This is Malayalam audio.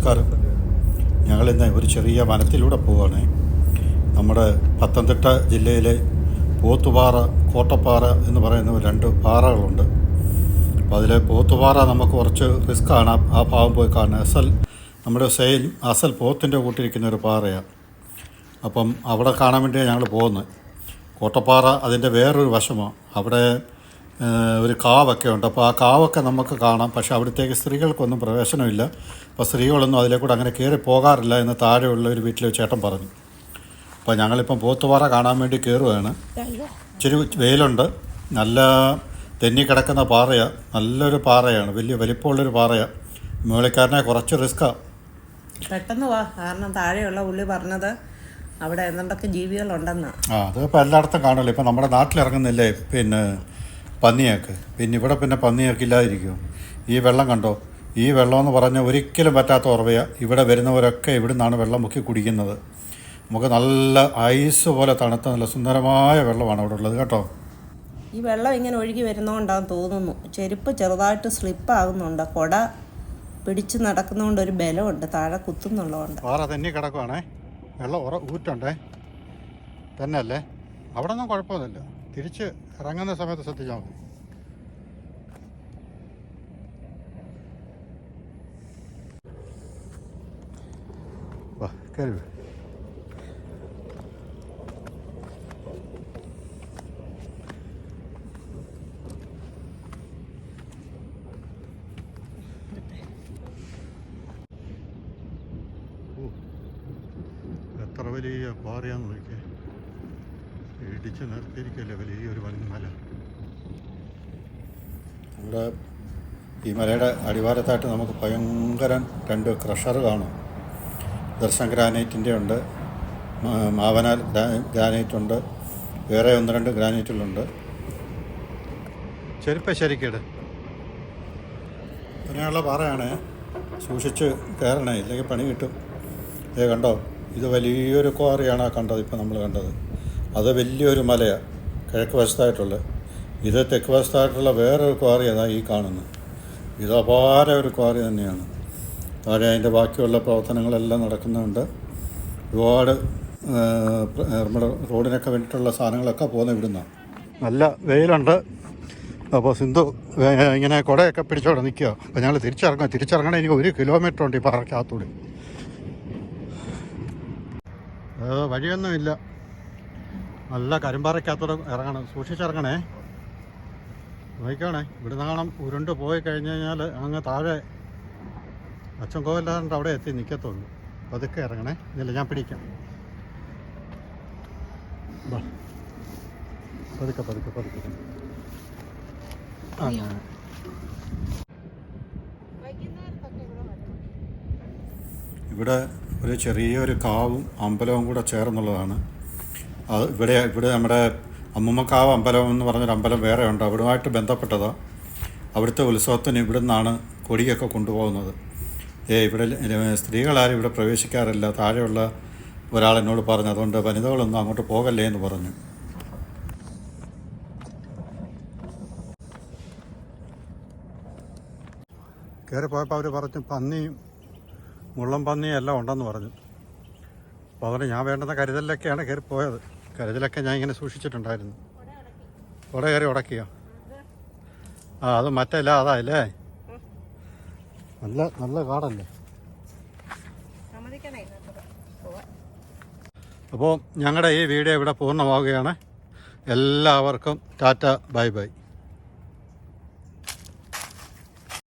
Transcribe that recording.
നമസ്കാരം. ഞങ്ങളിന്ന് ഒരു ചെറിയ വനത്തിലൂടെ പോവുകയാണ്. നമ്മുടെ പത്തനംതിട്ട ജില്ലയിലെ പോത്തുപാറ, കോട്ടപ്പാറ എന്ന് പറയുന്ന രണ്ട് പാറകളുണ്ട്. അപ്പോൾ അതിലെ പോത്തുപാറ നമുക്ക് കുറച്ച് റിസ്ക്കാണ് ആ ഭാഗം പോയി കാണുന്നത്. നമ്മുടെ അസൽ പോത്തിൻ്റെ കൂട്ടിരിക്കുന്ന ഒരു പാറയാണ്. അപ്പം അവിടെ കാണാൻ വേണ്ടിയാണ് ഞങ്ങൾ പോകുന്നത്. കോട്ടപ്പാറ അതിൻ്റെ വേറൊരു വശമാണ്. അവിടെ ഒരു കാവൊക്കെ ഉണ്ട്. അപ്പോൾ ആ കാവൊക്കെ നമുക്ക് കാണാം. പക്ഷേ അവിടത്തേക്ക് സ്ത്രീകൾക്കൊന്നും പ്രവേശനമില്ല. അപ്പോൾ സ്ത്രീകളൊന്നും അതിലേക്കൂടെ അങ്ങനെ കയറി പോകാറില്ല എന്ന് താഴെയുള്ള ഒരു വീട്ടിലെ ചേട്ടൻ പറഞ്ഞു. അപ്പോൾ ഞങ്ങളിപ്പം പോത്തുപാറ കാണാൻ വേണ്ടി കയറുകയാണ്. ഇച്ചിരി വെയിലുണ്ട്. നല്ല തെന്നിക്കിടക്കുന്ന പാറയാണ്. നല്ലൊരു പാറയാണ്. വലിയ വലിപ്പമുള്ളൊരു പാറയാണ്. മുകളിക്കാരനെ കുറച്ച് റിസ്ക്കാണ്. പെട്ടെന്ന് വാ, കാരണം താഴെയുള്ള പുള്ളി പറഞ്ഞത് അവിടെ എന്തൊക്കെ ജീവികളുണ്ടെന്നാണ്. അതിപ്പോൾ എല്ലായിടത്തും കാണുമല്ലോ. ഇപ്പം നമ്മുടെ നാട്ടിലിറങ്ങുന്നില്ലേ പന്നിയൊക്കെ. പിന്നെ ഇവിടെ പിന്നെ പന്നിയൊക്കില്ലാതിരിക്കും. ഈ വെള്ളം കണ്ടോ? ഈ വെള്ളമെന്ന് പറഞ്ഞാൽ ഒരിക്കലും പറ്റാത്ത ഉറവയാണ്. ഇവിടെ വരുന്നവരൊക്കെ ഇവിടെ നിന്നാണ് വെള്ളം മുക്കി കുടിക്കുന്നത്. നമുക്ക് നല്ല ഐസ് പോലെ തണുത്ത നല്ല സുന്ദരമായ വെള്ളമാണ് അവിടെ ഉള്ളത് കേട്ടോ. ഈ വെള്ളം ഇങ്ങനെ ഒഴുകി വരുന്നതുകൊണ്ടാണെന്ന് തോന്നുന്നു. ചെരുപ്പ് ചെറുതായിട്ട് സ്ലിപ്പാകുന്നുണ്ട്. കുട പിടിച്ച് നടക്കുന്നതുകൊണ്ട് ഒരു ബലമുണ്ട്, താഴെ കുത്തുന്നുള്ളതുകൊണ്ട്. പാറ തന്നെ കിടക്കുവാണേ. വെള്ളം ഊറ്റുണ്ടേ തന്നെ അല്ലേ. അവിടെ ഒന്നും കുഴപ്പമൊന്നുമില്ല. തിരിച്ച് ഇറങ്ങുന്ന സമയത്ത് ശ്രദ്ധിച്ചാൽ മതി. വാ കയറി. എത്ര വലിയ പാറയാന്ന് നോക്കിയേ. ഇടിച്ച് നിർത്തിയിരിക്കല്ലേ വലിയൊരു വൻമല. ഇവിടെ ഈ മലയുടെ അടിവാരത്തായിട്ട് നമുക്ക് ഭയങ്കര രണ്ട് ക്രഷർ കാണും. ദർശൻ ഗ്രാനൈറ്റിൻ്റെ ഉണ്ട്, മാവനാൽ ഗ്രാനൈറ്റ് ഉണ്ട്, വേറെ ഒന്ന് രണ്ട് ഗ്രാനൈറ്റുകളുണ്ട്. ചെരുപ്പ് ശരിക്കേട് അങ്ങനെയുള്ള പാറയാണ്. സൂക്ഷിച്ച് കയറണേ, ഇല്ലെങ്കിൽ പണി കിട്ടും. കണ്ടോ, ഇത് വലിയൊരു ക്വാറിയാണ് കണ്ടത്. ഇപ്പോൾ നമ്മൾ കണ്ടത് അത് വലിയൊരു മലയാണ് കിഴക്ക് വശത്തായിട്ടുള്ളത്. ഇത് തെക്ക് വശത്തായിട്ടുള്ള വേറൊരു ക്വാറിയാണ് ഈ കാണുന്നത്. ഇത് അപാര ഒരു ക്വാറി തന്നെയാണ്. താഴെ അതിൻ്റെ ബാക്കിയുള്ള പ്രവർത്തനങ്ങളെല്ലാം നടക്കുന്നുണ്ട്. ഒരുപാട് നമ്മുടെ റോഡിനൊക്കെ വേണ്ടിയിട്ടുള്ള സാധനങ്ങളൊക്കെ പോകുന്ന ഇവിടുന്നാണ്. നല്ല വെയിലുണ്ട്. അപ്പോൾ സിന്ധു ഇങ്ങനെ കുടയൊക്കെ പിടിച്ചോടെ നിൽക്കുക. അപ്പോൾ ഞങ്ങൾ തിരിച്ചിറങ്ങണേ. എനിക്ക് 1 കിലോമീറ്റർ ഉണ്ട് ഈ പാറയ്ക്കകത്തൂടെ. വഴിയൊന്നുമില്ല. നല്ല കരിമ്പാറയ്ക്കകത്തൂടെ ഇറങ്ങണം. സൂക്ഷിച്ചിറങ്ങണേ. നോക്കണേ, ഇവിടുന്ന് കാണാം ഉരുണ്ട് പോയി കഴിഞ്ഞ് കഴിഞ്ഞാൽ അങ്ങ് താഴെ അച്ഛൻ കോവിലാണ്ട് അവിടെ എത്തി നിൽക്കത്തുള്ളൂ. പതുക്കെ ഇറങ്ങണേ. ഇല്ല, ഞാൻ പിടിക്കാം. പതുക്കെ പതുക്കെ പതുക്കെ. അങ്ങനെ ഇവിടെ ഒരു ചെറിയൊരു കാവും അമ്പലവും കൂടെ ചേർന്നുള്ളതാണ്. അത് ഇവിടെ നമ്മുടെ അമ്മുമ്മക്കാവ് അമ്പലം എന്ന് പറഞ്ഞൊരു അമ്പലം വേറെ ഉണ്ട്. അവിടുമായിട്ട് ബന്ധപ്പെട്ടതാണ്. അവിടുത്തെ ഉത്സവത്തിന് ഇവിടെ നിന്നാണ് കൊടിയൊക്കെ കൊണ്ടുപോകുന്നത്. ഇവിടെ സ്ത്രീകളാരും ഇവിടെ പ്രവേശിക്കാറില്ല. താഴെയുള്ള ഒരാളെന്നോട് പറഞ്ഞു, അതുകൊണ്ട് വനിതകളൊന്നും അങ്ങോട്ട് പോകല്ലേ എന്ന് പറഞ്ഞു. കയറി പോയപ്പോൾ അവർ പറഞ്ഞു പന്നിയും മുള്ളം പന്നിയും എല്ലാം ഉണ്ടെന്ന് പറഞ്ഞു. അപ്പോൾ അതുകൊണ്ട് ഞാൻ വേണ്ടുന്ന കരുതലിലൊക്കെയാണ് കയറി പോയത്. കരുതലൊക്കെ ഞാൻ ഇങ്ങനെ സൂക്ഷിച്ചിട്ടുണ്ടായിരുന്നു. അവിടെ കയറി ഉടക്കിയോ? അത് മറ്റല്ല, അതായല്ലേ. നല്ല കാടല്ലേ. അപ്പോൾ ഞങ്ങളുടെ ഈ വീഡിയോ ഇവിടെ പൂർണ്ണമാവുകയാണ്. എല്ലാവർക്കും ടാറ്റ, ബൈ ബൈ.